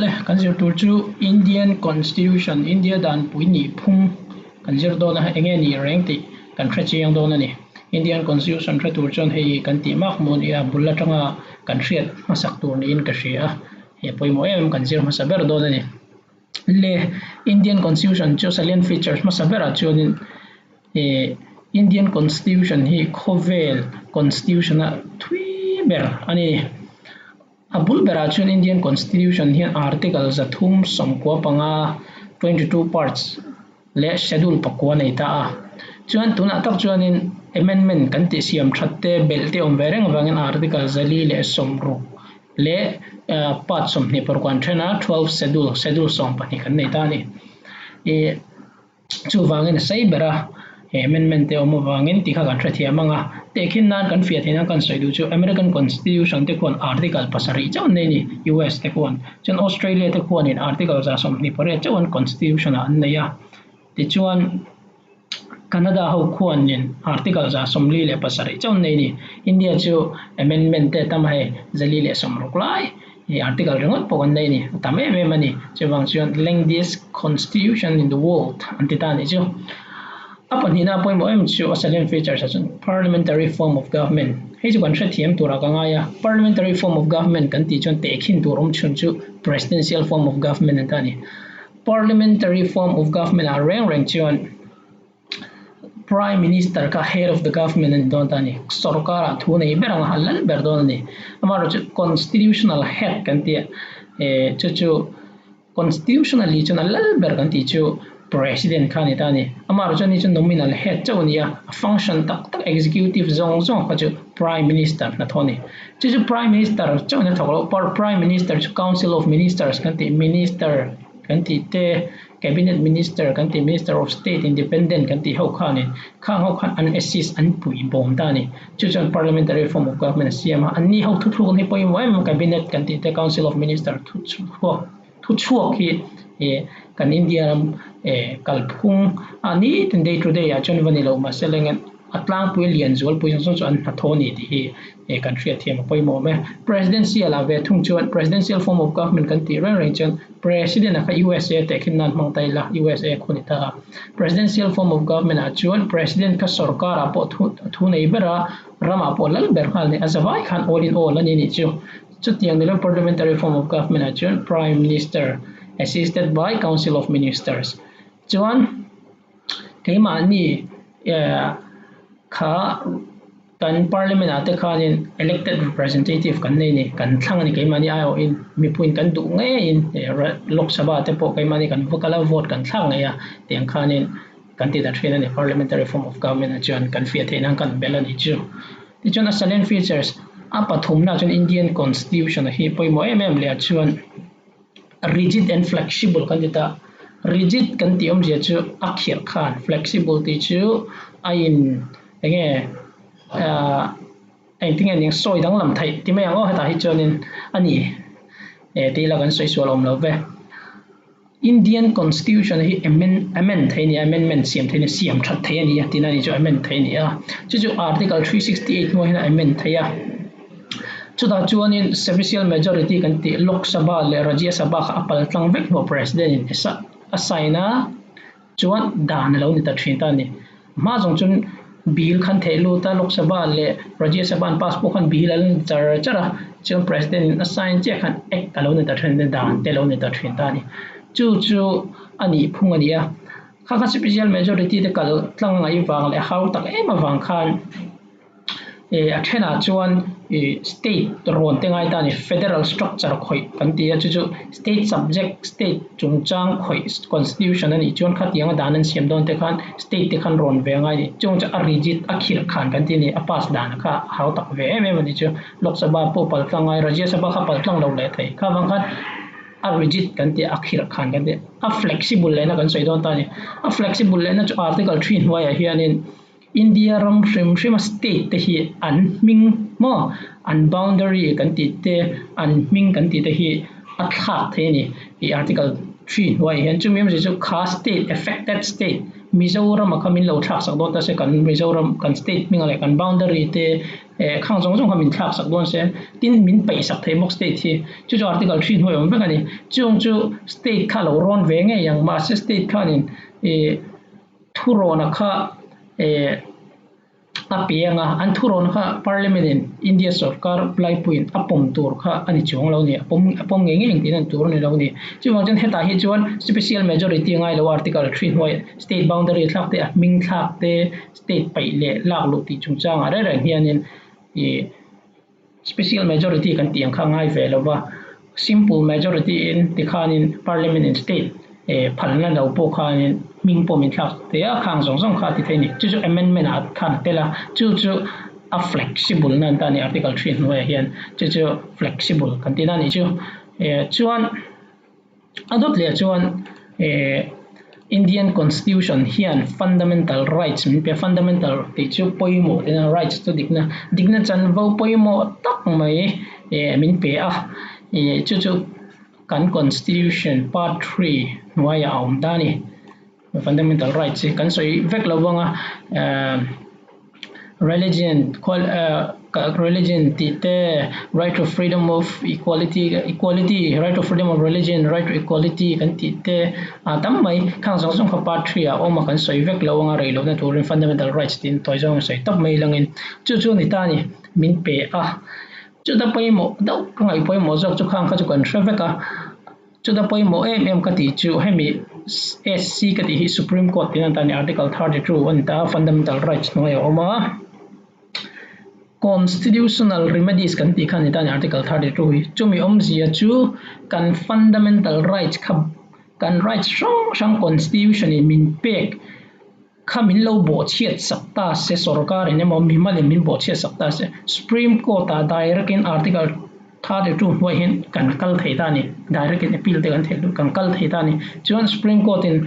le kan zir tur chu Indian Constitution India dan pui ni phung kan zir do na enge ni reng ti kan thre chiang do na ni Indian Constitution thre tur chon hei kan ti mak mun ya bulla tanga kan hriat masak tur ni in ka hria he poimo em kan zir ma saber do na ni le Indian Constitution chu salient features ma sabera chunin Indian Constitution hi khovel constitution a thui ber ani abul bera chun Indian Constitution hi articles a thum somkwa panga 22 parts le schedule pakwa nei ta chuan tuna tak chuanin amendment kan ti siam thatte belte om vereng wangin article zali le somru le part som ni por kwan thena 12 schedule som pani kan nei ta ni chu wangin sai bera amendment te omo wangin ti kha kan thia manga tekin nan kan fiat hina kan soi du chu American Constitution te kon article pasari chaw nei ni US te kon chen Australia te kon in article za som ni pore chawn constitution an nei ya ti chuan Canada ho kon in article za som li le pasari chaw nei ni India chu amendment te tam hai zali le som ruklai article rengot pon nei ni tame me mani chewang chuan lengthiest constitution in the world antitani chu upon hina point mo em chu salient features as parliamentary form of government hei chu kan thre thiam tura ka nga ya parliamentary form of government kan ti chon te khin turom chun chu presidential form of government antani parliamentary form of government a reng chuan prime minister ka head of the government and don tani sarkar thu nei berang halal berdon ni amaro chu constitutional head kan ti chu constitutionally chun halal ber kan ti chu president khani tani amaro chani chu nominal head chawnia function tak executive zong ka chu prime minister na thoni chu prime minister chawna thawlo par prime minister chu council of ministers kan ti minister kan ti te cabinet minister kan ti minister of state independent kan ti ho khani ho khan an assist an pui bom tani chu parliamentary form of government siama anni ho thu ni poi mo cabinet kan ti te council of minister thu chuak hi kan India kalphung ani ten day to day a chon vanilo ma selengan atlang pui lian zol pui so an hathoni ti hi country thiam poi mo me presidential ave thung chuan presidential form of government kan ti reng chon president ka USA te khin nan mang tai la USA khoni ta presidential form of government a chuan president ka sarkar a po thu nei bera rama po lal ber hal ni azawai khan all in all ani ni chu tiang ni parliamentary form of government a chuan prime minister assisted by council of ministers chuan keima ni kha kan parliament ate khanin elected representative kan nei ni kan thlang ni keima ni ayo in mi puin kan du nge in lok sabha te po keima ni kan vocal vote kan thlang ya tiang khanin kan ti da thena ni parliamentary form of government chuan kan fiat thena kan belani chu ti chuan a salient features apa thumna chuan Indian Constitution hi poimo le chuan rigid and flexible kan dita rigid kan ti om je chu akhir khan flexible ti chu ain enge I think ani soi dang lam thai ti mai ngo hata hi chonin ani ti la kan soi solom lo ve Indian Constitution hi amend thai ni amendment siam thai ni siam that thai ni ya tinani chu amend thai ni a chu article 368 mo hina amend thai ya chuda chuanin special majority kan ti Lok Sabha le Rajya Sabha kha apal tlang vek no president asaina chuan dan lo ni ta thin ta ni ma jong chun bill khan thelu ta Lok Sabha le Rajya Sabha passport khan bill al chara chun president assign che khan ek ka lo ni ta thin dan te lo ni ta thin ta ni chu ani phung ani a kha special majority te kal tlang ngai wang le how tak ema wang khan a thena chuan state ron tengai ta ni federal structure khoi kan ti chu state subject state chungchang khoi constitution ani chuan kha tianga danan siam don te khan state te khan ron ve ngai ni chung cha rigid akhir khan kan ti ni apas dan kha how tak ve em ani chu Lok Sabha po pal tlangai Rajya Sabha kha pal tlang lo le thai kha wang khan a rigid kan ti akhir khan kan ti a flexible le na kan soi don ta ni a flexible le na chu article 3 wa ya hianin India ram shrim state te hi an ming mo an boundary kan ti te an ming kan ti te hi atha the ni article 3 wa hian chu mem chu kha state affected state Mizoram khamin lo thak sak don ta se kan Mizoram kan state minga le kan boundary te khang jong jong khamin thak sak don se tin min pai sak thei mok state hi chu article 3 hoi om ba ni chung chu state kha lo ron ve nge yang ma se state kha nin thuro na kha apianga an thuron kha parliament in India sarkar plai point apom tur kha ani chung lo ni apom nge nge tin an tur ni lo ni chuwang chen heta hi chuan special majority ngai lo article 3 hoi state boundary thak te ming thak te state pai le lak lu ti chung chang are ra hianin special majority kan tiang kha ngai ve lo wa simple majority in tikhanin parliament in state phalna lo po khanin ming po min thak te a khang jong jong kha ti theini chu amendment a khan tela chu a flexible nan ta ni article 3 no hian chu flexible kan ti na ni chu chuan adot le chuan Indian constitution hian fundamental rights min pe fundamental ti chu poimo te na rights to digna chan vo poimo tak mai min pe a chu kan constitution part 3 noya om dani fundamental rights kan soi vek lawanga religion religion te right to freedom of equality right to freedom of religion right to equality kan ti te tam mai khang jong jong kha part 3 a oma kan soi vek lawanga rei lo na turin fundamental rights tin toy jong soi tap mai langin chu ni ta ni min pe a chu da pai mo dau ngai pai mo jok chu khang kha chu kan shreveka chu da pai mo em ka ti chu hemi SC ka ti hi Supreme Court tin ta ni article 32 an ta fundamental rights no ya oma constitutional remedies kan ti khan ta ni article 32 hi chumi omzia chu kan fundamental rights kan rights sang constitution in min pek khamin lo bo chiat sakta se sarkar ine mo mi mal min bo chiat sakta se Supreme Court a direct in article 32 hoi hin kan kal thei ta ni direct in appeal te kan thei kan kal thei ta ni chuan Supreme Court in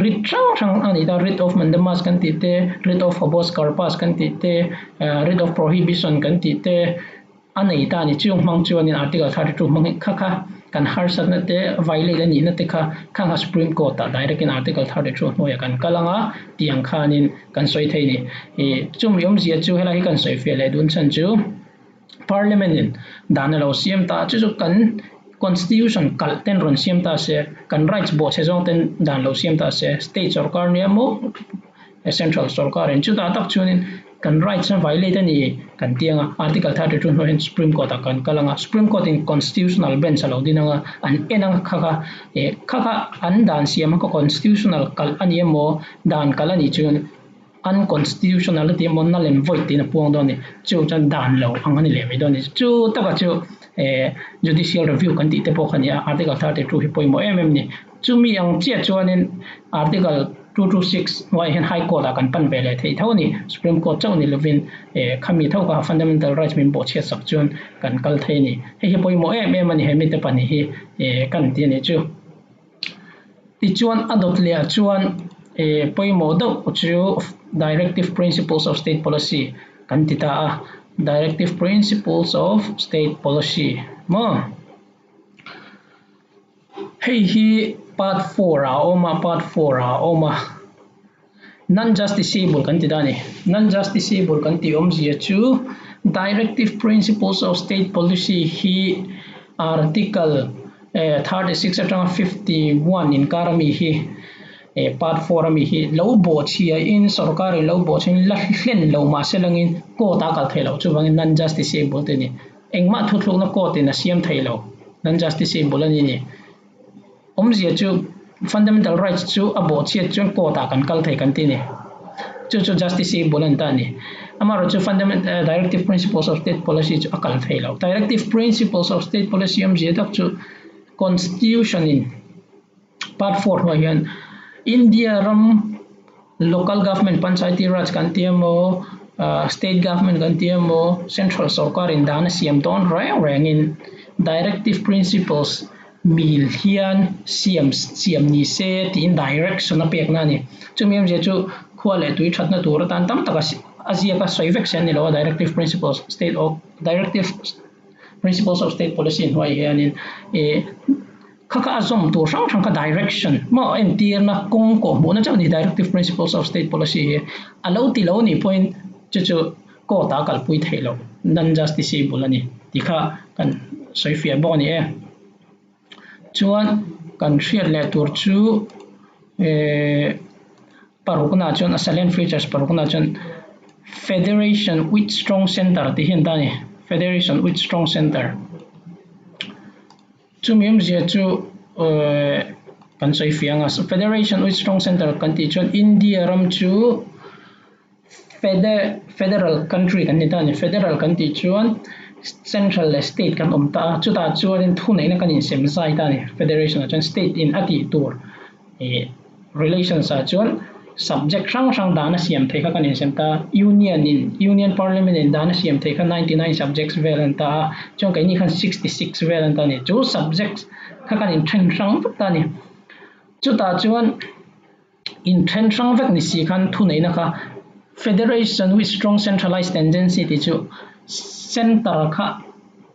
writ sang ani ta writ of mandamus kan ti te writ of habeas corpus kan ti te writ of prohibition kan ti te anei ta ni chung mang chuan in article 32 mang kha kan har sat na te violate ni na te kha khang Supreme Court ta direct in article 32 hoi kan kalanga tiang khanin kan soi thei ni chum yom zia chu hela hi kan soi fe le dun chan chu parliament in danalo siam ta chu kan constitution kal ten ron siam ta se kan rights bo se jong ten danlo siam ta se state sarkar ne mo central sarkar en chu ta tak chunin kan rights na violate ni kan tianga article 32 no in Supreme Court kan kalanga Supreme Court in constitutional bench alo dinanga an enang kha an dan siam ko constitutional kal ani mo dan kalani chun unconstitutionality mon na len void tin puang don ni chu chan dan lo angani le me don ni chu ta ka chu judicial review kan ti te po khania article 32 hi poimo ni chu mi ang che chuanin article 226 why hen high court kan pan vele thei thoni Supreme Court chau ni lovin khami thau ka fundamental rights min bo che sak chun kan kal thei ni he poimo ani he mi te pani hi kan ti ni chu ti chuan adot le chuan poimo do chu directive principles of state policy kan ti ta directive principles of state policy mo hey hi part 4 a oma non-justiciable kan ti dani non-justiciable kan ti omzia chu directive principles of state policy hi article 36 atang 51 in karami hi part 4 mi hi lo bo chia in sarkari lo bo chin la hlen lo ma selangin ko ta kal thelo chu bangin non justiciable te ni engma thuthluk na ko te na siam thailo non justiciable ani ni omzia chu fundamental rights chu abo chia chu ko ta kan kal thei kan ti ni chu justiciable an ta ni amaro chu fundamental directive principles of state policy chu akal thailo directive principles of state policy omzia tak chu constitution in part 4 ho hian India ram local government panchayati raj kan tiamo state government kan tiamo central sarkar in dana siam don rangin directive principles mil hian siam ni se tin direction apek na ni chumem je chu khwale tui thatna tur tan tam taka asia ka soivek sen ni lo directive principles of state policy in hoi hian in kha kha azom tur sang sang ka direction ma NTR na kong ko mo na chang ni directive principles of state policy he alo ti lo ni point chu ko ta kal pui thelo non justiciable ani ti kha kan soifia bo ni e chuan kan hriat le tur chu parukna chon asalian features parukna chon federation with strong center ti hin tani federation with strong center chu mem je chu kan soi fianga federation with strong center kan ti chon India ram chu federal country kan ni tani federal kan ti chuan central state kan omta chu ta chuan in thu nei na kan in sem sai tani federation chon state in ati tur relations a chuan subject sang dana siam thei kha kan in sem ta union parliament in dana siam thei kha 99 subjects velan ta chong kai ni khan 66 velan ta ni chu subjects kha kan in thren sang ta ni chu ta chuan in thren sang vek ni si khan thu nei na kha federation with strong centralized tendency ti chu center kha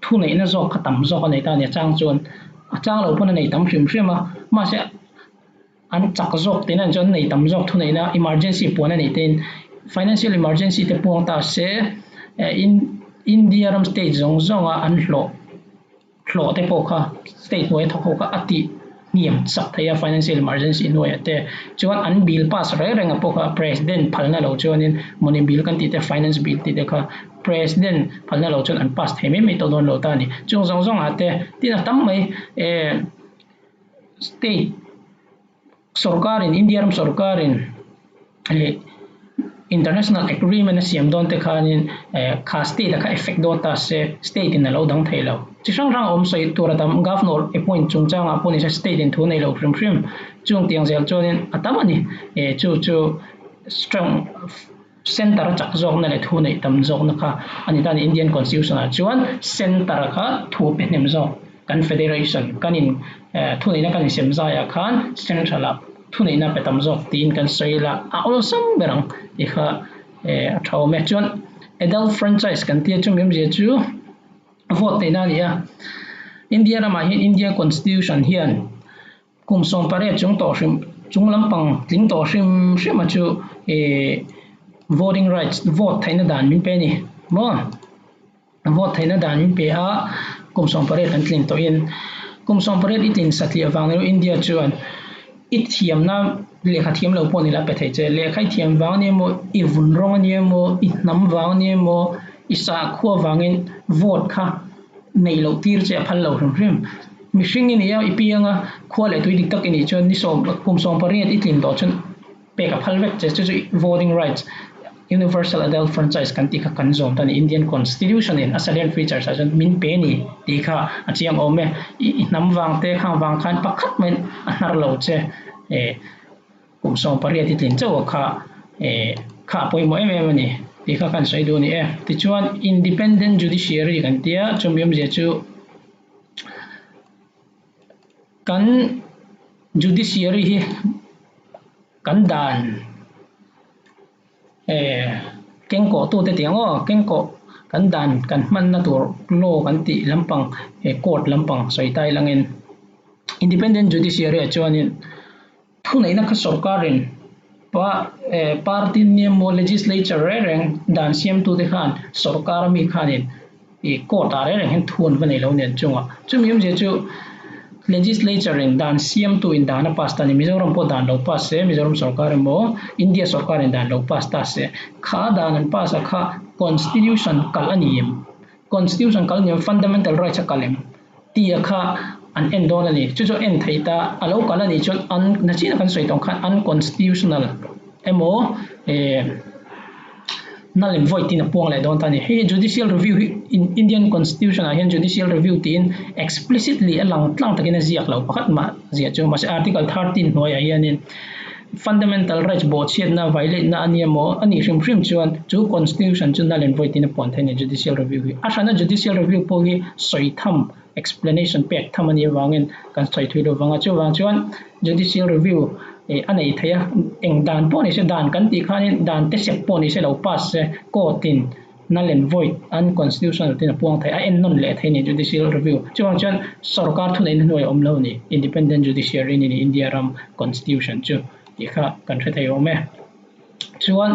thu nei na zo kha tam zo ka nei ta ni chang chuan chang lo pon nei tam hrim hrim ma se an chak zok tin an chon nei tam zok thu nei na emergency pon nei ten financial emergency te pon ta se in India ram state zong zong an hlo te po kha state noi thok kha ati niam sak thaya financial emergency noi ate chuan an bill pass reng po kha president phalna lo chuan in money bill kan ti te finance bill ti te kha president phalna lo chuan an pass theme me to don lo ta ni chung zong zong ate tin tam mai state सरकारीन इंडिया सरकारीन international agreement siam don te khanin kha state kha effect do ta se state in lo dang thelo chi sang rang om soi turatam governor appoint chungchang aponi se state in thu nei lo phrim phrim chung tiang zel chonin atamani chu strong center chak jong na le thu nei tam jong na kha ani tan Indian constitution a chuan center kha thu pe nem zo confederation kanin thu nei na kan sem za ya khan central thu nei na pe tam zo tin kan soila a ol sam berang ikha thau me chon adult franchise kan tia chu mem je chu vote te na nia India ma hi India constitution hian kum som pare chung to hrim chung lampang tling to hrim chu voting rights vote thaina dan min pe ni mo vote thaina dan min pe a kum som pare kan tling to in kum som pare itin satlia wang India chuan it hiam na lekha thiam lo pon ni la pe thei che lekha thiam wang ni mo I vun rong ni mo I nam wang ni mo isa khuwa wangin vote kha nei lo tir che phal lo hrim mishing ni ya ipianga khuwa le tui dik tak ni chon ni som kum som pare itin do chon pe ka phal vek che chu voting rights universal adult franchise kan ti kha kan zom tan Indian constitution in asalian features ajan min pe ni ti kha achiam ome nam wang te khang wang khan pakhat men anar lo che kum som pare ti tin chaw kha poi mo em ni ti kha kan sai do ni ti chuan independent judiciary kan tia chumyam je chu kan judiciary hi kan dan kengko tu te tiango kengko kan dan kan man na tur lo kan ti lampang court lampang soitai langin independent judiciary chuanin thu nei na kha sarkarin party ni mo legislature reng dan siam tu de khan sarkar mi khanin court are reng hen thun va nei lo nen chunga chumim je chu legislature in dan siam tu in dana pasta ni Mizoram po dan lo pass se Mizoram sarkar mo India sarkar in dan lo pass ta se kha dan an pass kha constitution kal aniyem constitution kal ni fundamental rights kalem ti kha an endon ani chu en theita alo kal ani chon an nachina kan soi tong khan unconstitutional emo null and void in a pong le don tani he judicial review in Indian constitution a hian judicial review tin explicitly alang tlang takin ziak lo pakhat ma zia chu ma article 13 noi a hianin fundamental rights bo chiat na violate na aniamo ani hrim chuan chu constitution chu null and void in a pon thani judicial review ashana judicial review po hi soitham explanation pek thamani wangin kan soi thilo wanga chu wang chuan judicial review anei thaya eng dan po ni se dan kan ti khanin dan te sep po ni se lo pass se ko tin null and void unconstitutional tin puang thai a en non le thai ni judicial review chuang chan sarkar thun in noi om lo ni independent judiciary ni India ram constitution chu ti kha kan thai thai ome chuan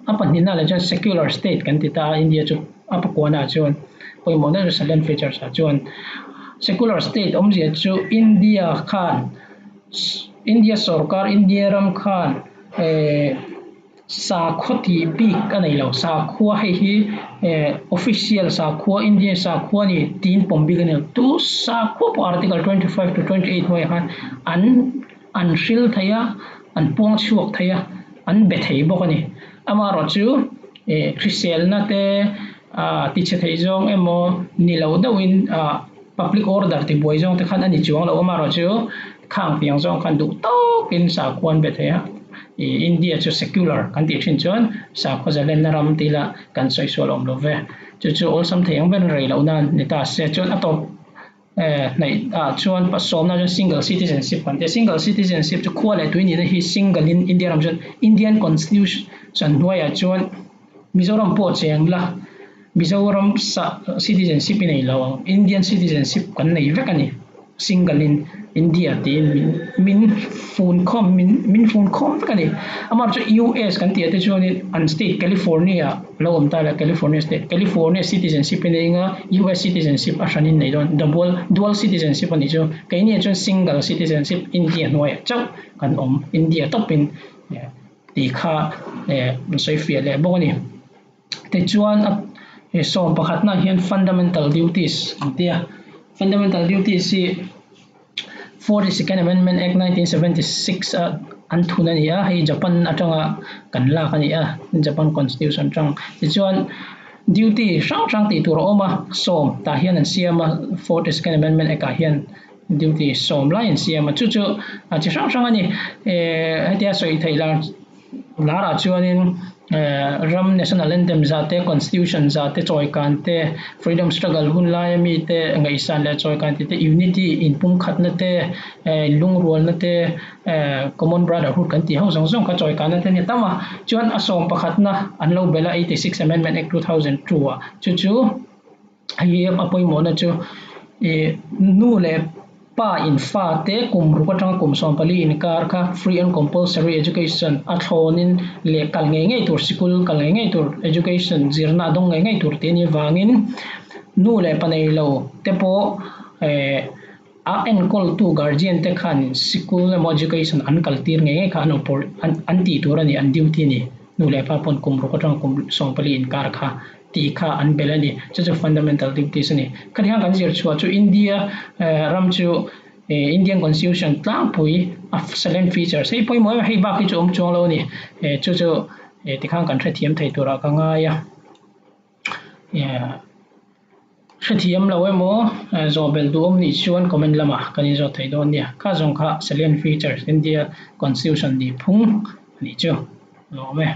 apa ni na le chan secular state kan ti ta India chu apa ko na chuan poi mo na silent features a chuan secular state om je chu India khan India sarkar India ram khan sa khoti big kanai lo sa khua hei hi official sa khua India sa khua ni tin pombi kan tu sa khua po article 25 to 28 hoi han an shil thaya an puang chuak thaya an be thei bok ani ama ro chu krisel na te ti che thei jong emo ni lo dawin public order ti boi jong te khan ani chuang lo ama ro chu khang piang jong khan du to kin sa khuan be thaya India chu secular kan ti thin chuan sa kho zalen na ram ti la kan soi so lom lo ve chu all sam theng ben rei lo nan ni ta se chuan atop nei chuan pa som na single citizenship kan te single citizenship chu khwale tu ni hi single in India ram chuan Indian constitution hnuai chuan Mizoram po cheng la Mizoram citizenship nei lo Indian citizenship kan nei ve kan ni single in India ti min phone com kan ni amar chu US kan ti ate chuan an state California lo om ta la California state California citizenship nei nga US citizenship a shanin nei don dual citizenship ani chu kai ni chu single citizenship India noi chau kan om India topin ti kha soi fia le bo ni te chuan som pakhat na hian fundamental duties tia fundamental duties si 42nd Amendment Act 1976 an thuna ni a hei Japan atanga kan la kan ya Japan constitution tang chuan duty sang ti tur oma som ta hian an siama 42nd Amendment Act a hian duty som la in siama chu chi sang ani atia soi thaila lara chuanin ram national anthem zate constitution zate choi kan te freedom struggle hun lai mi te ngai san le choi kan te unity in pum khat na te lung rol na te common brotherhood kan ti ho song ka choi kan te ni tama chuan asom pakhat na anlo bela 86 amendment act 2002 chu hi apoi mo na chu nu le pa in fa te kum ru ka tang kum som pali in kar kha free and compulsory education a thonin le kal nge tur school kal nge tur education zirna dong nge tur te ni wangin nu le panei lo te po a en call to guardian te khan school education an kaltir nge kha no por an ti tur ani an duty ni nu le pa pon kum ru ka tang kum som pali in kar kha ti kha an belani chu fundamental duties ni khariang kan jir chu India ram chu Indian constitution tlang pui of silent features hei poi mo hei ba ki chu chong lo ni chu ti khang kan thre thiam thei tura ka nga ya thre thiam lo emo zobel du om ni chuan comment lama kan zo thei don nia kha jong kha silent features India constitution ni phung ni chu lo me